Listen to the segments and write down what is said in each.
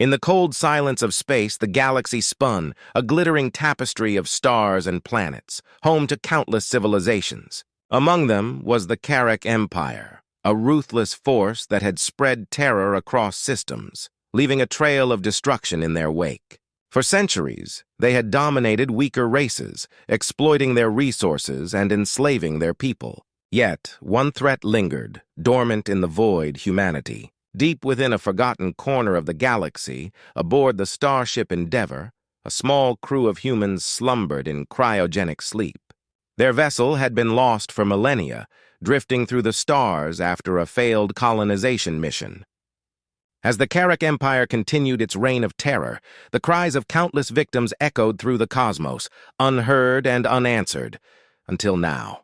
In the cold silence of space, the galaxy spun, a glittering tapestry of stars and planets, home to countless civilizations. Among them was the Carrack Empire, a ruthless force that had spread terror across systems, leaving a trail of destruction in their wake. For centuries, they had dominated weaker races, exploiting their resources and enslaving their people. Yet, one threat lingered, dormant in the void humanity. Deep within a forgotten corner of the galaxy, aboard the starship Endeavor, a small crew of humans slumbered in cryogenic sleep. Their vessel had been lost for millennia, drifting through the stars after a failed colonization mission. As the Carrack Empire continued its reign of terror, the cries of countless victims echoed through the cosmos, unheard and unanswered, until now.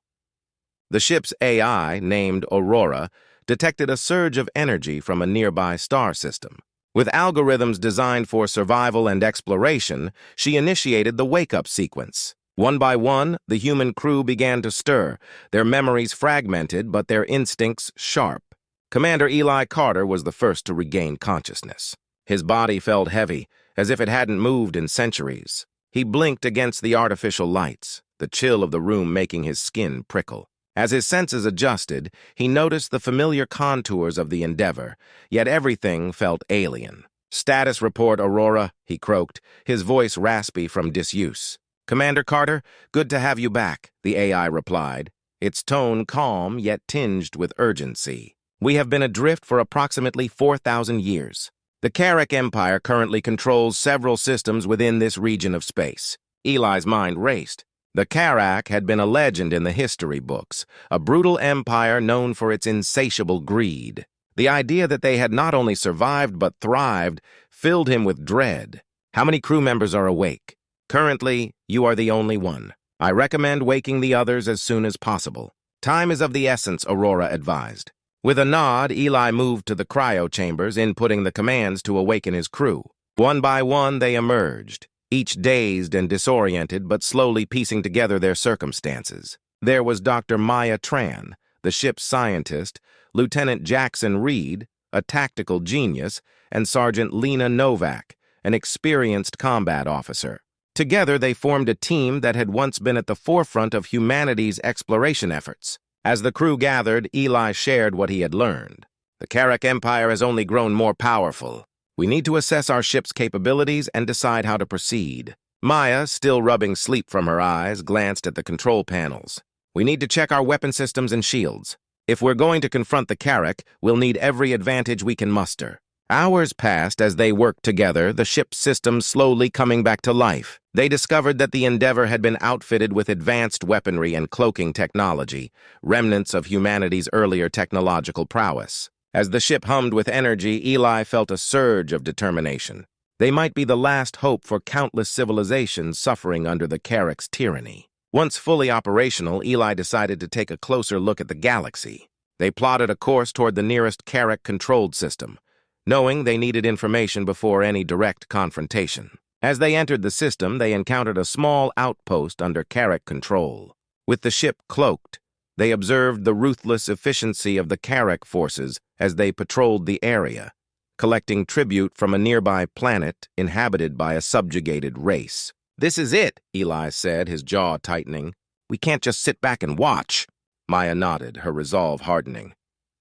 The ship's AI, named Aurora, detected a surge of energy from a nearby star system. With algorithms designed for survival and exploration, she initiated the wake-up sequence. One by one, the human crew began to stir, their memories fragmented but their instincts sharp. Commander Eli Carter was the first to regain consciousness. His body felt heavy, as if it hadn't moved in centuries. He blinked against the artificial lights, the chill of the room making his skin prickle. As his senses adjusted, he noticed the familiar contours of the Endeavor, yet everything felt alien. "Status report, Aurora," he croaked, his voice raspy from disuse. "Commander Carter, good to have you back," the AI replied, its tone calm yet tinged with urgency. "We have been adrift for approximately 4,000 years. The Carrack Empire currently controls several systems within this region of space." Eli's mind raced. The Carrack had been a legend in the history books, a brutal empire known for its insatiable greed. The idea that they had not only survived but thrived filled him with dread. "How many crew members are awake?" "Currently, you are the only one. I recommend waking the others as soon as possible." "Time is of the essence," Aurora advised. With a nod, Eli moved to the cryo chambers, inputting the commands to awaken his crew. One by one, they emerged, each dazed and disoriented but slowly piecing together their circumstances. There was Dr. Maya Tran, the ship's scientist, Lieutenant Jackson Reed, a tactical genius, and Sergeant Lena Novak, an experienced combat officer. Together, they formed a team that had once been at the forefront of humanity's exploration efforts. As the crew gathered, Eli shared what he had learned. "The Carrack Empire has only grown more powerful. We need to assess our ship's capabilities and decide how to proceed." Maya, still rubbing sleep from her eyes, glanced at the control panels. "We need to check our weapon systems and shields. If we're going to confront the Carrack, we'll need every advantage we can muster." Hours passed as they worked together, the ship's systems slowly coming back to life. They discovered that the Endeavor had been outfitted with advanced weaponry and cloaking technology, remnants of humanity's earlier technological prowess. As the ship hummed with energy, Eli felt a surge of determination. They might be the last hope for countless civilizations suffering under the Carrack's tyranny. Once fully operational, Eli decided to take a closer look at the galaxy. They plotted a course toward the nearest Carrack-controlled system, knowing they needed information before any direct confrontation. As they entered the system, they encountered a small outpost under Carrack control. With the ship cloaked, they observed the ruthless efficiency of the Carrack forces as they patrolled the area, collecting tribute from a nearby planet inhabited by a subjugated race. "This is it," Eli said, his jaw tightening. "We can't just sit back and watch." Maya nodded, her resolve hardening.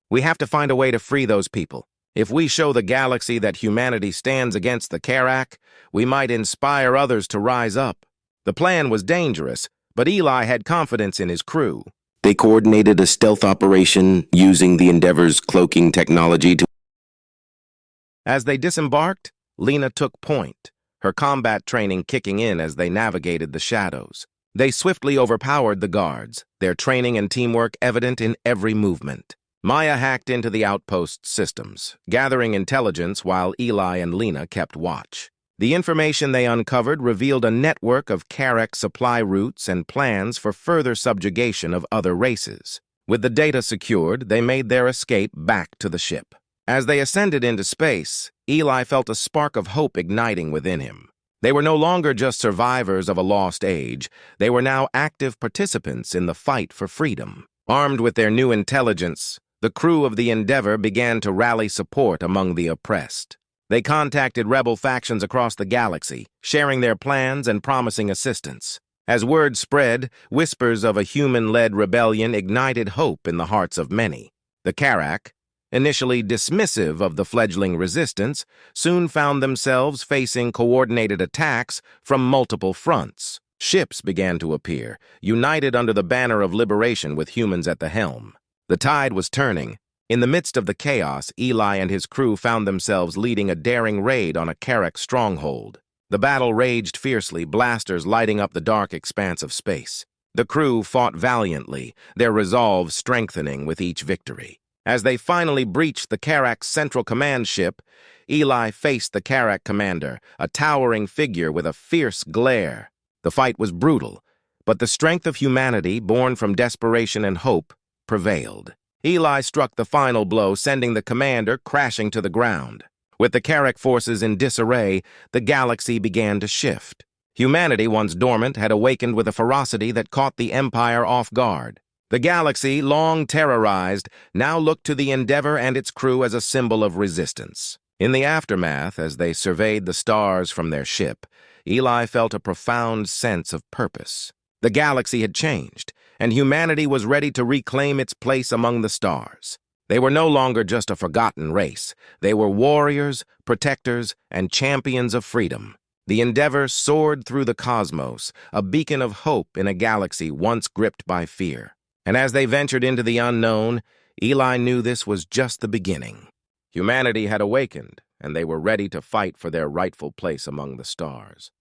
"We have to find a way to free those people. If we show the galaxy that humanity stands against the Carrack, we might inspire others to rise up." The plan was dangerous, but Eli had confidence in his crew. They coordinated a stealth operation using the Endeavor's cloaking technology to... As they disembarked, Lena took point, her combat training kicking in as they navigated the shadows. They swiftly overpowered the guards, their training and teamwork evident in every movement. Maya hacked into the outpost's systems, gathering intelligence while Eli and Lena kept watch. The information they uncovered revealed a network of Carrack supply routes and plans for further subjugation of other races. With the data secured, they made their escape back to the ship. As they ascended into space, Eli felt a spark of hope igniting within him. They were no longer just survivors of a lost age, they were now active participants in the fight for freedom. Armed with their new intelligence, the crew of the Endeavor began to rally support among the oppressed. They contacted rebel factions across the galaxy, sharing their plans and promising assistance. As word spread, whispers of a human-led rebellion ignited hope in the hearts of many. The Karak, initially dismissive of the fledgling resistance, soon found themselves facing coordinated attacks from multiple fronts. Ships began to appear, united under the banner of liberation with humans at the helm. The tide was turning. In the midst of the chaos, Eli and his crew found themselves leading a daring raid on a Karak stronghold. The battle raged fiercely, blasters lighting up the dark expanse of space. The crew fought valiantly, their resolve strengthening with each victory. As they finally breached the Karak's central command ship, Eli faced the Karak commander, a towering figure with a fierce glare. The fight was brutal, but the strength of humanity, born from desperation and hope, prevailed. Eli struck the final blow, sending the commander crashing to the ground. With the Karak forces in disarray, the galaxy began to shift. Humanity, once dormant, had awakened with a ferocity that caught the Empire off guard. The galaxy, long terrorized, now looked to the Endeavor and its crew as a symbol of resistance. In the aftermath, as they surveyed the stars from their ship, Eli felt a profound sense of purpose. The galaxy had changed, and humanity was ready to reclaim its place among the stars. They were no longer just a forgotten race. They were warriors, protectors, and champions of freedom. The Endeavor soared through the cosmos, a beacon of hope in a galaxy once gripped by fear. And as they ventured into the unknown, Eli knew this was just the beginning. Humanity had awakened, and they were ready to fight for their rightful place among the stars.